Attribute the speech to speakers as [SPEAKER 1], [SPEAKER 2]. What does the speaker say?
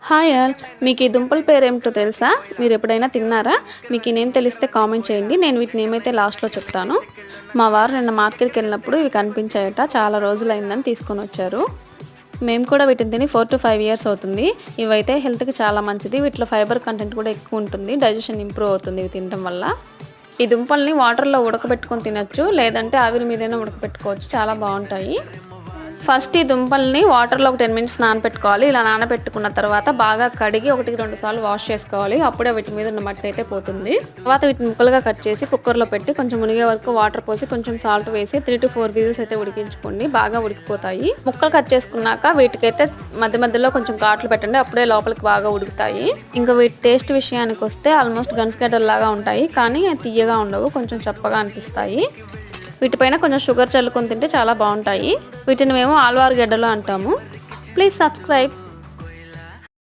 [SPEAKER 1] Hi all, మీకు ఈ దుంపల పేరేమిటో తెలుసా? మీరు ఎప్పుడైనా తిన్నారా? మీకు ఈ నేమ్ తెలిస్తే కామెంట్ చేయండి. నేను వీటి నేమ్ అయితే లాస్ట్లో చెప్తాను. మా వారు నిన్న మార్కెట్కి వెళ్ళినప్పుడు ఇవి కనిపించాయట. చాలా రోజులైందని తీసుకొని వచ్చారు. మేము కూడా వీటిని తిని 4 to 5 ఇయర్స్ అవుతుంది. ఇవైతే హెల్త్కి చాలా మంచిది. వీటిలో ఫైబర్ కంటెంట్ కూడా ఎక్కువ ఉంటుంది. డైజెషన్ ఇంప్రూవ్ అవుతుంది ఇవి తినడం వల్ల. ఈ దుంపల్ని వాటర్లో ఉడకబెట్టుకొని తినొచ్చు, లేదంటే ఆవిరి మీదైనా ఉడకబెట్టుకోవచ్చు. చాలా బాగుంటాయి. ఫస్ట్ ఈ దుంపల్ని వాటర్లో ఒక 10 మినిట్స్ నానబెట్టుకోవాలి. ఇలా నానబెట్టుకున్న తర్వాత బాగా కడిగి 1-2 సార్లు వాష్ చేసుకోవాలి. అప్పుడే వీటి మీద ఉన్న మట్టి అయితే పోతుంది. తర్వాత వీటిని ముక్కలుగా కట్ చేసి కుక్కర్లో పెట్టి కొంచెం మునిగే వరకు వాటర్ పోసి కొంచెం సాల్ట్ వేసి 3 to 4 విజిల్స్ అయితే ఉడికించుకోండి. బాగా ఉడికిపోతాయి. ముక్కలు కట్ చేసుకున్నాక వీటికైతే మధ్య మధ్యలో కొంచెం ఘాట్లు పెట్టండి. అప్పుడే లోపలికి బాగా ఉడుకుతాయి. ఇంకా వీటి టేస్ట్ విషయానికి వస్తే ఆల్మోస్ట్ గన్స్గడ్డల్లాగా ఉంటాయి, కానీ తీయగా ఉండవు, కొంచెం చప్పగా అనిపిస్తాయి. వీటిపైన కొంచెం షుగర్ చల్లుకొని తింటే చాలా బాగుంటాయి. వీటిని మేము ఆల్వార్ గడ్డలు అంటాము. Please subscribe.